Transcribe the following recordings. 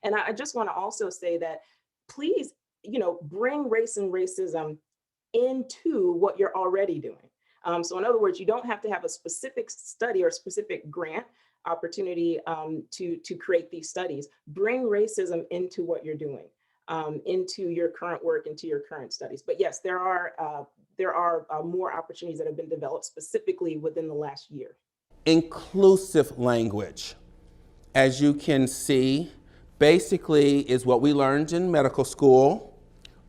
And I just want to also say that please, bring race and racism into what you're already doing. So in other words, you don't have to have a specific study or specific grant opportunity to create these studies. Bring racism into what you're doing, into your current work, into your current studies. But yes, there are more opportunities that have been developed specifically within the last year. Inclusive language, as you can see, basically is what we learned in medical school.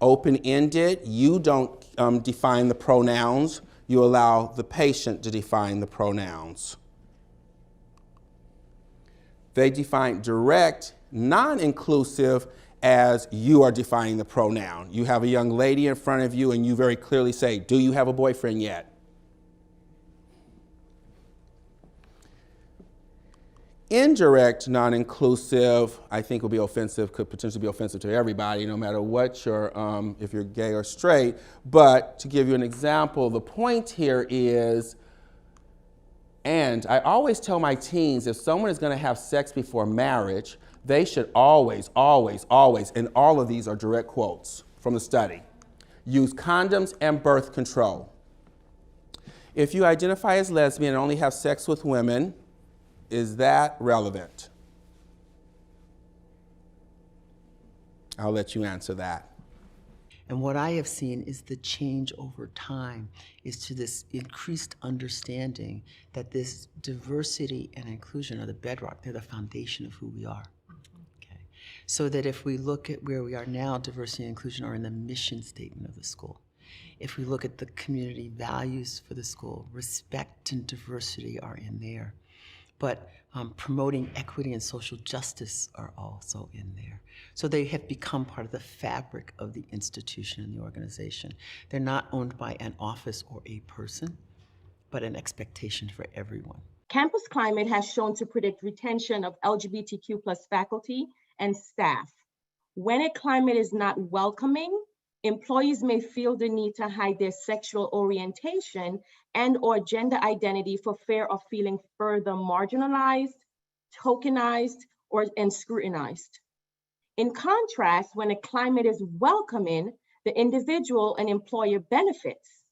Open-ended, you don't define the pronouns, you allow the patient to define the pronouns. They define direct, non-inclusive as you are defining the pronoun. You have a young lady in front of you and you very clearly say, do you have a boyfriend yet? Indirect, non-inclusive, I think will be offensive, could potentially be offensive to everybody, no matter what if you're gay or straight. But to give you an example, the point here is, and I always tell my teens, if someone is going to have sex before marriage, they should always, always, always, and all of these are direct quotes from the study, use condoms and birth control. If you identify as lesbian and only have sex with women, is that relevant? I'll let you answer that. And what I have seen is the change over time is to this increased understanding that this diversity and inclusion are the bedrock, they're the foundation of who we are. Okay. So that if we look at where we are now, diversity and inclusion are in the mission statement of the school. If we look at the community values for the school, respect and diversity are in there. But promoting equity and social justice are also in there. So they have become part of the fabric of the institution and the organization. They're not owned by an office or a person, but an expectation for everyone. Campus climate has shown to predict retention of LGBTQ+ faculty and staff. When a climate is not welcoming, employees may feel the need to hide their sexual orientation and/or gender identity for fear of feeling further marginalized, tokenized, and scrutinized. In contrast, when a climate is welcoming, the individual and employer benefits.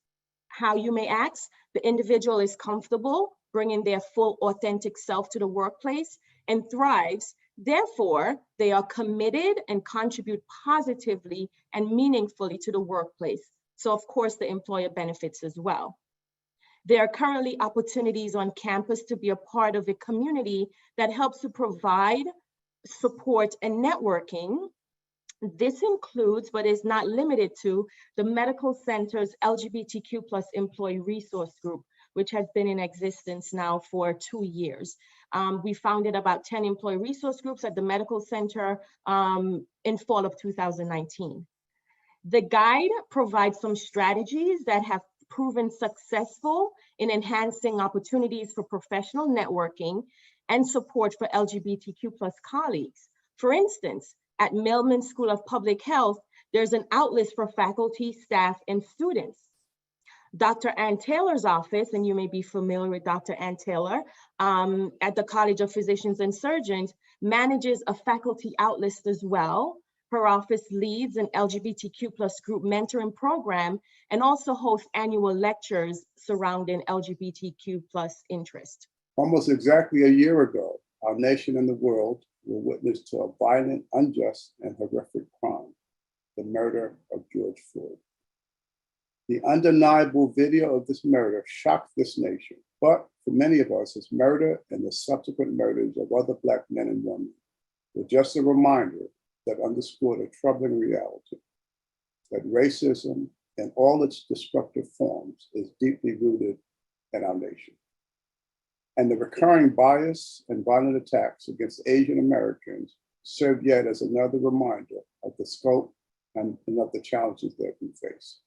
How, you may ask? The individual is comfortable bringing their full authentic self to the workplace and thrives. Therefore, they are committed and contribute positively and meaningfully to the workplace. So of course, the employer benefits as well. There are currently opportunities on campus to be a part of a community that helps to provide support and networking. This includes, but is not limited to, the medical center's LGBTQ+ employee resource group, which has been in existence now for 2 years. We founded about 10 employee resource groups at the medical center in fall of 2019. The guide provides some strategies that have proven successful in enhancing opportunities for professional networking and support for LGBTQ+ colleagues. For instance, at Millman School of Public Health, there's an outlet for faculty, staff, and students. Dr. Ann Taylor's office, and you may be familiar with Dr. Ann Taylor, at the College of Physicians and Surgeons, manages a faculty outlet as well. Her office leads an LGBTQ+ group mentoring program and also hosts annual lectures surrounding LGBTQ+ interest. Almost exactly a year ago, our nation and the world were witness to a violent, unjust, and horrific crime, the murder of George Floyd. The undeniable video of this murder shocked this nation, but for many of us, his murder and the subsequent murders of other Black men and women were just a reminder that underscored a troubling reality, that racism in all its destructive forms is deeply rooted in our nation. And the recurring bias and violent attacks against Asian Americans serve yet as another reminder of the scope and of the challenges that we face.